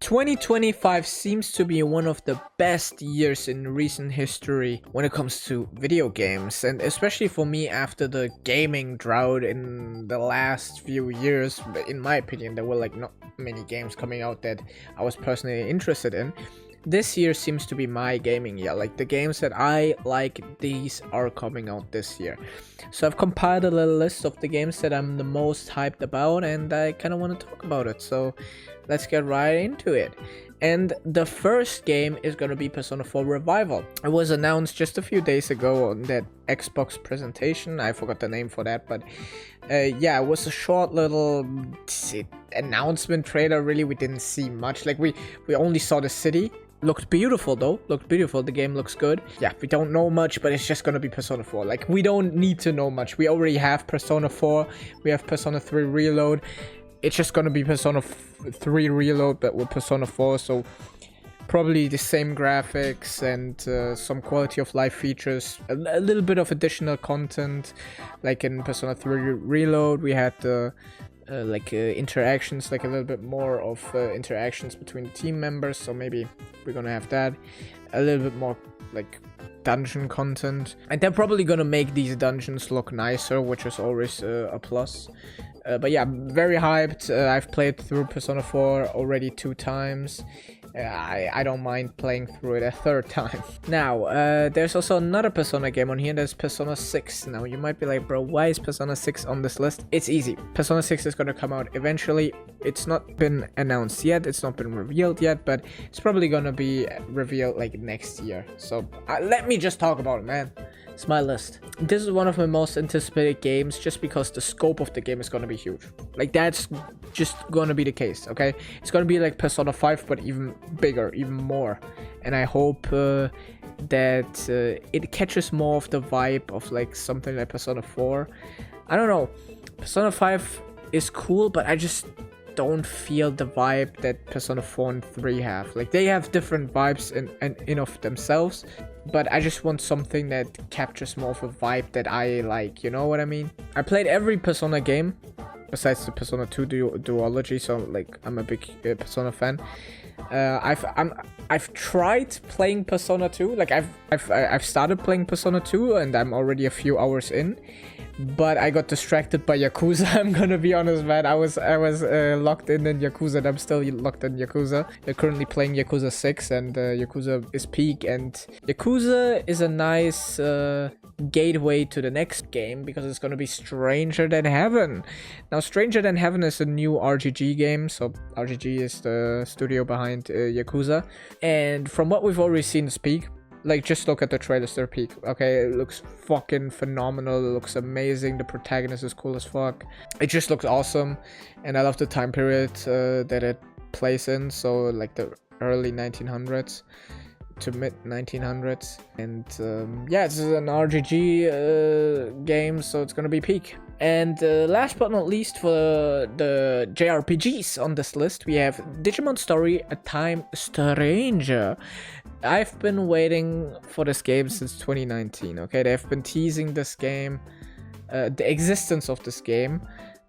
2025 seems to be one of the best years in recent history when it comes to video games, and especially for me after the gaming drought in the last few years. In my opinion, there were like not many games coming out that I was personally interested in. This year seems to be my gaming year. Like, the games that I like, these are coming out this year. So I've compiled a little list of the games that I'm the most hyped about, and I kind of want to talk about it. So let's get right into it. And the first game is going to be Persona 4 Revival. It was announced just a few days ago on that Xbox presentation. I forgot the name for that, but yeah, it was a short little announcement trailer. Really, we didn't see much. Like, we only saw the city. Looked beautiful though, looked beautiful. The game looks good. Yeah, we don't know much, but it's just gonna be Persona 4. Like, we don't need to know much. We already have Persona 4, we have Persona 3 Reload. It's just gonna be Persona 3 Reload, but with Persona 4, so probably the same graphics and some quality of life features, a little bit of additional content. Like in Persona 3 Reload, we had the interactions, like a little bit more of interactions between the team members, so maybe we're gonna have that. A little bit more like dungeon content, and they're probably gonna make these dungeons look nicer, which is always a plus. But yeah, very hyped. I've played through Persona 4 already 2 times. I don't mind playing through it a third time. Now, there's also another Persona game on here. There's Persona 6. Now, you might be like, bro, why is Persona 6 on this list? It's easy. Persona 6 is going to come out eventually. It's not been announced yet. It's not been revealed yet, but it's probably going to be revealed like next year. So let me just talk about it, man. It's my list. This is one of my most anticipated games just because the scope of the game is going to be huge. Like, that's just going to be the case, okay? It's going to be like Persona 5, but even bigger, even more. And I hope that it catches more of the vibe of like something like Persona 4. I don't know. Persona 5 is cool, but I just don't feel the vibe that Persona 4 and 3 have. Like, they have different vibes in of themselves, but I just want something that captures more of a vibe that I like, you know what I mean? I played every Persona game besides the Persona 2 duology, so like I'm a big Persona fan. I've tried playing Persona 2. Like, I've started playing Persona 2 and I'm already a few hours in, but I got distracted by Yakuza. I'm gonna be honest, man. I was locked in Yakuza, and I'm still locked in Yakuza. They're currently playing Yakuza 6, and Yakuza is peak, and Yakuza is a nice gateway to the next game because it's gonna be Stranger Than Heaven. Now, Stranger Than Heaven is a new RGG game, so RGG is the studio behind Yakuza, and from what we've already seen, it's peak. Like, just look at the trailers, they're peak. Okay, it looks fucking phenomenal. It looks amazing. The protagonist is cool as fuck. It just looks awesome. And I love the time period that it plays in. So, like, the early 1900s to mid 1900s. And yeah, it's an RGG game, so it's gonna be peak. And last but not least, for the JRPGs on this list, we have Digimon Story: A Time Stranger. I've been waiting for this game since 2019, okay? They've been teasing this game, the existence of this game,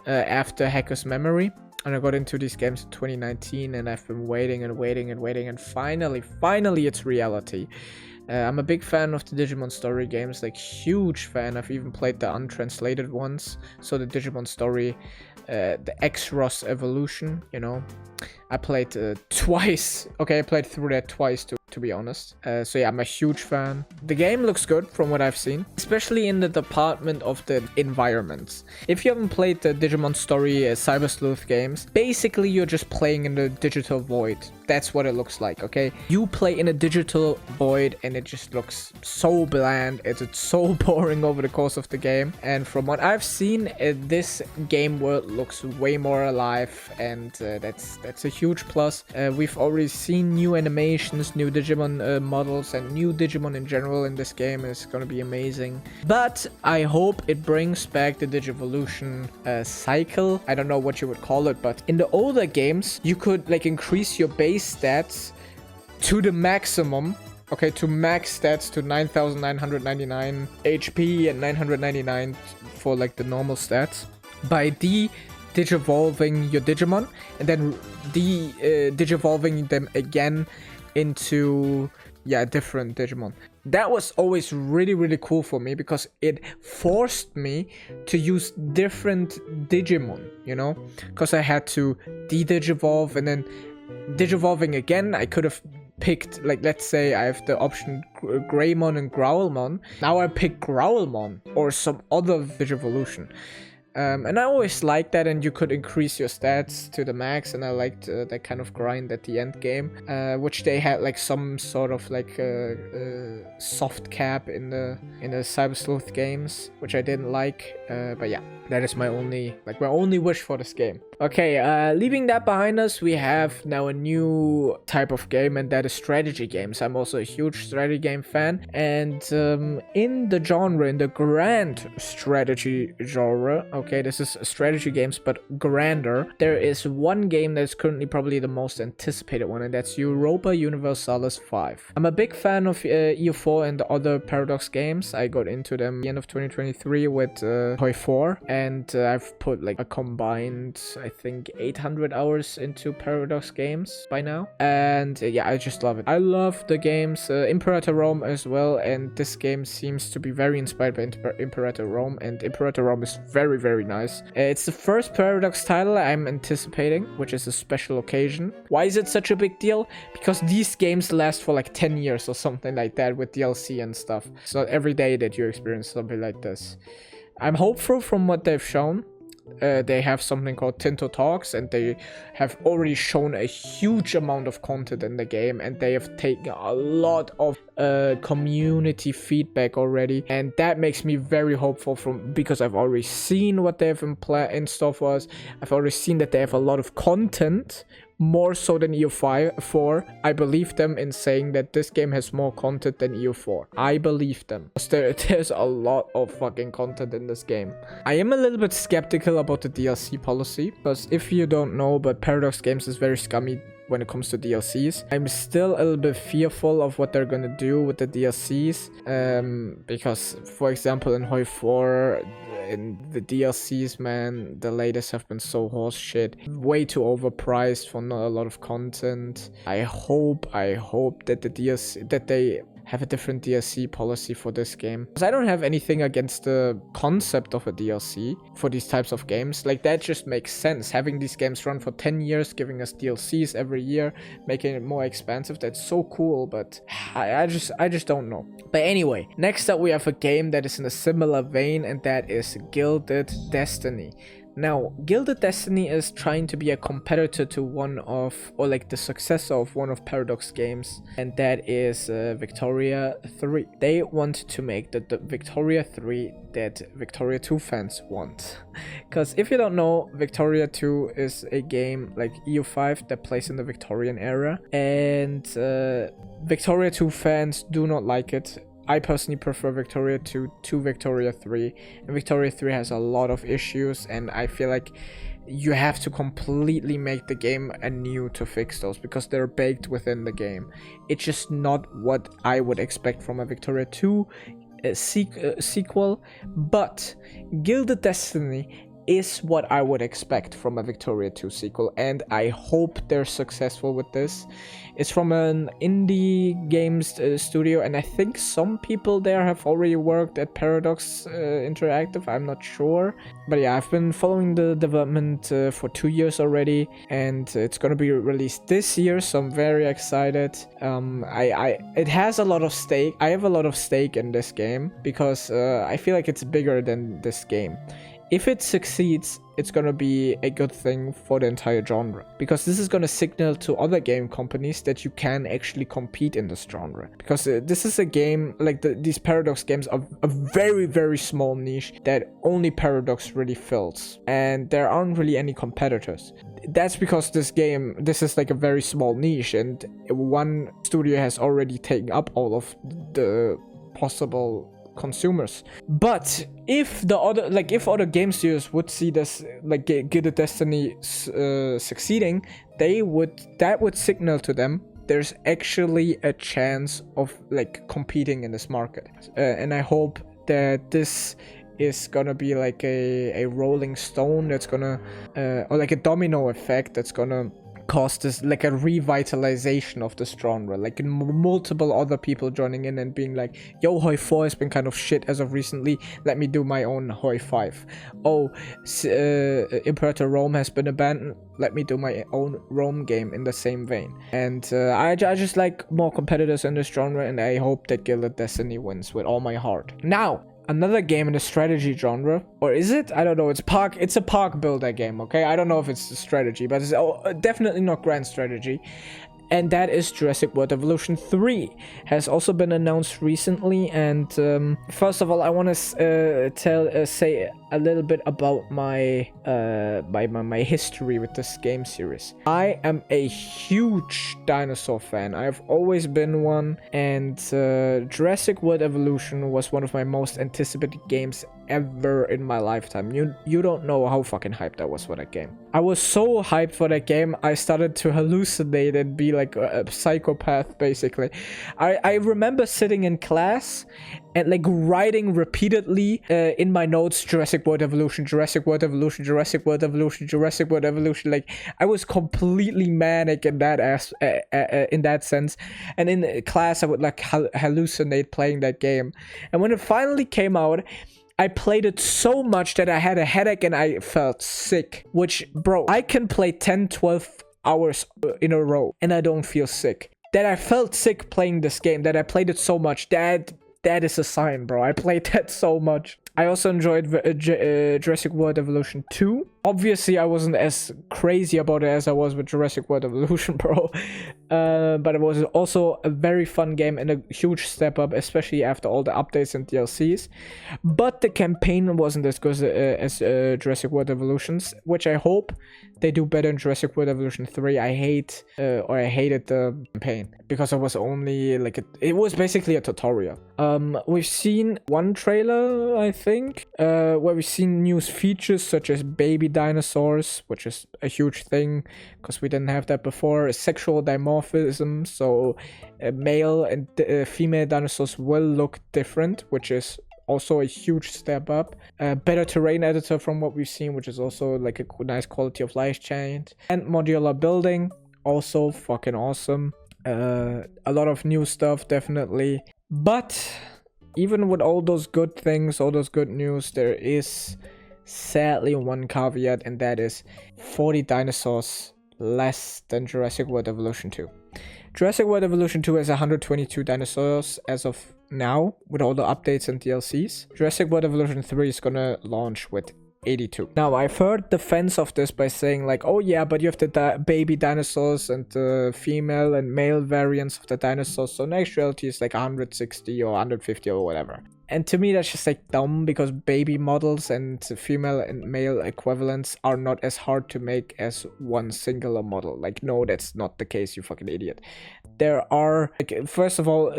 after Hacker's Memory. And I got into these games in 2019, and I've been waiting and waiting and waiting, and finally it's reality. I'm a big fan of the Digimon Story games, like, huge fan. I've even played the untranslated ones, so the Digimon Story, the X-Ross Evolution, you know. I played twice. Okay, I played through that twice to be honest. So yeah, I'm a huge fan. The game looks good from what I've seen, especially in the department of the environments. If you haven't played the Digimon Story Cyber Sleuth games, basically you're just playing in the digital void. That's what it looks like, okay? You play in a digital void and it just looks so bland. It's so boring over the course of the game. And from what I've seen, this game world looks way more alive, and that's a huge plus. We've already seen new animations, new Digimon models, and new Digimon in general in this game. Is gonna be amazing. But I hope it brings back the Digivolution cycle. I don't know what you would call it, but in the older games, you could like increase your base stats to the maximum. Okay, to max stats to 9,999 HP and 999 for like the normal stats by digivolving your Digimon and then digivolving them again into different Digimon. That was always really cool for me because it forced me to use different Digimon, you know, because I had to de-digivolve and then digivolving again. I could have picked, like, let's say I have the option Greymon and Growlmon. Now I pick Growlmon or some other Digivolution. And I always liked that, and you could increase your stats to the max, and I liked that kind of grind at the end game, which they had like some sort of like soft cap in the Cyber Sleuth games, which I didn't like. But yeah, that is my only wish for this game. Okay, leaving that behind us, we have now a new type of game, and that is strategy games. I'm also a huge strategy game fan, and in the genre, in the grand strategy genre, okay, this is strategy games but grander, there is one game that's currently probably the most anticipated one, and that's Europa Universalis 5. I'm a big fan of EU4 and the other Paradox games. I got into them at the end of 2023 with Hoi 4, and I've put like a combined, I think, 800 hours into Paradox games by now, and yeah, I just love it. I love the games, Imperator Rome as well, and this game seems to be very inspired by Imperator Rome, and Imperator Rome is very nice. It's the first Paradox title I'm anticipating, which is a special occasion. Why is it such a big deal? Because these games last for like 10 years or something like that with DLC and stuff. It's not every day that you experience something like this. I'm hopeful from what they've shown. They have something called Tinto Talks, and they have already shown a huge amount of content in the game, and they have taken a lot of community feedback already, and that makes me very hopeful because I've already seen what they have in store for us. I've already seen that they have a lot of content, more so than EU4. I believe them in saying that this game has more content than EU4. I believe them. There's a lot of fucking content in this game. I am a little bit skeptical about the DLC policy, because if you don't know, but Paradox Games is very scummy when it comes to DLCs. I'm still a little bit fearful of what they're gonna do with the DLCs, because, for example, in Hoi 4, in the DLCs, man, the latest have been so horse shit, way too overpriced for not a lot of content. I hope that the DLC, that they have a different DLC policy for this game, because I don't have anything against the concept of a DLC for these types of games. Like, that just makes sense, having these games run for 10 years, giving us DLCs every year, making it more expansive. That's so cool, but I just don't know. But anyway, next up we have a game that is in a similar vein, and that is Gilded Destiny. Now, Gilded Destiny is trying to be a competitor to one of, or like the successor of one of Paradox games, and that is Victoria 3. They want to make the Victoria 3 that Victoria 2 fans want. Because if you don't know, Victoria 2 is a game like EU5 that plays in the Victorian era, and Victoria 2 fans do not like it. I personally prefer Victoria 2 to Victoria 3, and Victoria 3 has a lot of issues, and I feel like you have to completely make the game anew to fix those, because they're baked within the game. It's just not what I would expect from a Victoria 2 sequel, but Gilded Destiny is what I would expect from a Victoria 2 sequel, and I hope they're successful with this. It's from an indie games studio, and I think some people there have already worked at Paradox Interactive, I'm not sure. But yeah, I've been following the development for 2 years already, and it's gonna be released this year, so I'm very excited. It has a lot of stake. I have a lot of stake in this game, because I feel like it's bigger than this game. If it succeeds, it's gonna be a good thing for the entire genre, because this is gonna signal to other game companies that you can actually compete in this genre. Because this is a game, like these Paradox games are a very small niche that only Paradox really fills, and there aren't really any competitors. That's because this is like a very small niche, and one studio has already taken up all of the possible consumers. But if other game studios would see this, like Gilded Destiny succeeding, that would signal to them there's actually a chance of like competing in this market. And I hope that this is gonna be like a rolling stone that's gonna or like a domino effect that's gonna cause this like a revitalization of this genre, like multiple other people joining in and being like, yo, Hoi 4 has been kind of shit as of recently, let me do my own Hoi 5. Oh, Imperator Rome has been abandoned, let me do my own Rome game in the same vein. And I just like more competitors in this genre, and I hope that Guild of Destiny wins with all my heart. Now, another game in the strategy genre, or is it? I don't know. It's a park builder game, okay? I don't know if it's the strategy, but it's definitely not grand strategy. And that is Jurassic World Evolution 3. Has also been announced recently. And first of all, I want to say a little bit about my my history with this game series. I am a huge dinosaur fan. I've always been one, and Jurassic World Evolution was one of my most anticipated games ever in my lifetime. You don't know how fucking hyped I was for that game. I was so hyped for that game, I started to hallucinate and be like a psychopath, basically. I remember sitting in class and like writing repeatedly in my notes, Jurassic World Evolution, Jurassic World Evolution, Jurassic World Evolution, Jurassic World Evolution. Like, I was completely manic in that sense. And in class, I would like hallucinate playing that game. And when it finally came out, I played it so much that I had a headache and I felt sick. Which, bro, I can play 10, 12 hours in a row and I don't feel sick. That I felt sick playing this game, that I played it so much, that is a sign, bro. I played that so much. I also enjoyed Jurassic World Evolution 2. Obviously, I wasn't as crazy about it as I was with Jurassic World Evolution, bro. But it was also a very fun game and a huge step up, especially after all the updates and DLCs. But the campaign wasn't as good as Jurassic World Evolution's, which I hope they do better in Jurassic World Evolution 3. I hated the campaign because it was only like it was basically a tutorial. We've seen one trailer, I think, where we've seen new features such as baby dinosaurs, which is a huge thing because we didn't have that before. Sexual dimorphism, so male and female dinosaurs will look different, which is also a huge step up. Better terrain editor from what we've seen, which is also like a nice quality of life change. And modular building, also fucking awesome. A lot of new stuff, definitely. But even with all those good things, all those good news, there is sadly one caveat, and that is 40 dinosaurs less than Jurassic World Evolution 2. Jurassic World Evolution 2 has 122 dinosaurs as of now, with all the updates and DLCs. Jurassic World Evolution 3 is gonna launch with 82. Now, I've heard defense of this by saying like, oh yeah, but you have the baby dinosaurs and the female and male variants of the dinosaurs, so in actuality it's like 160 or 150 or whatever. And to me, that's just like dumb, because baby models and female and male equivalents are not as hard to make as one singular model. Like, no, that's not the case, you fucking idiot. There are, like, first of all,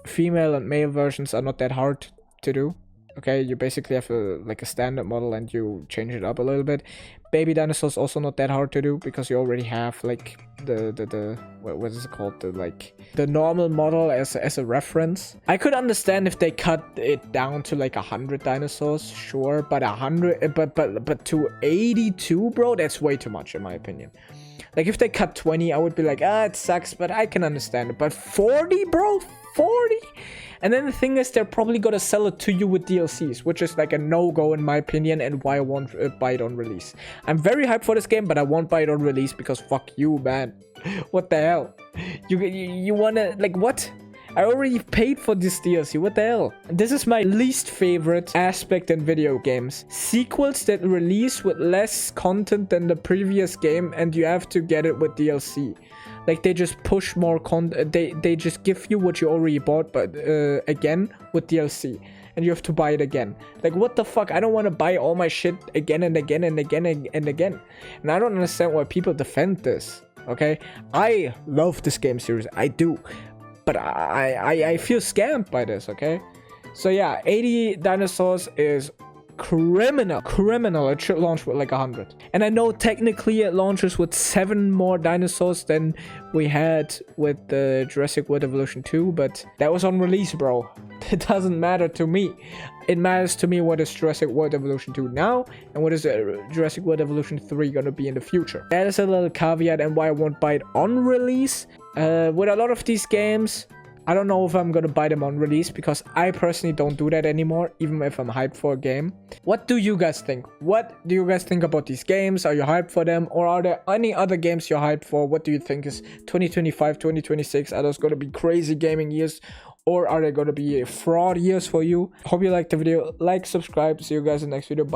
female and male versions are not that hard to do. Okay, you basically have a standard model and you change it up a little bit. Baby dinosaurs also not that hard to do, because you already have like what is it called, the normal model as a reference. I could understand if they cut it down to like 100 dinosaurs, sure, but 100, but to 82, bro, that's way too much in my opinion. Like, if they cut 20, I would be like, it sucks, but I can understand it. But 40, bro, 40? And then the thing is, they're probably gonna sell it to you with DLCs, which is like a no-go in my opinion, and why I won't buy it on release. I'm very hyped for this game, but I won't buy it on release because fuck you, man. What the hell? You wanna, like, what? I already paid for this DLC, what the hell? This is my least favorite aspect in video games. Sequels that release with less content than the previous game and you have to get it with DLC. Like, they just push more content, they just give you what you already bought, but again, with DLC. And you have to buy it again. Like, what the fuck? I don't want to buy all my shit again and again and again and again. And I don't understand why people defend this, okay? I love this game series, I do. But I feel scammed by this, okay? So yeah, 80 dinosaurs is criminal. It should launch with like 100. And I know technically it launches with 7 more dinosaurs than we had with the Jurassic World Evolution 2, but that was on release, bro. It doesn't matter to me. It matters to me what is Jurassic World Evolution 2 now and what is Jurassic World Evolution 3 gonna be in the future. That is a little caveat and why I won't buy it on release. With a lot of these games, I don't know if I'm gonna buy them on release because I personally don't do that anymore, even if I'm hyped for a game. What do you guys think? What do you guys think about these games? Are you hyped for them? Or are there any other games you're hyped for? What do you think is 2025, 2026? Are those gonna be crazy gaming years? Or are they gonna be fraud years for you? Hope you liked the video. Like, subscribe. See you guys in the next video. Bye.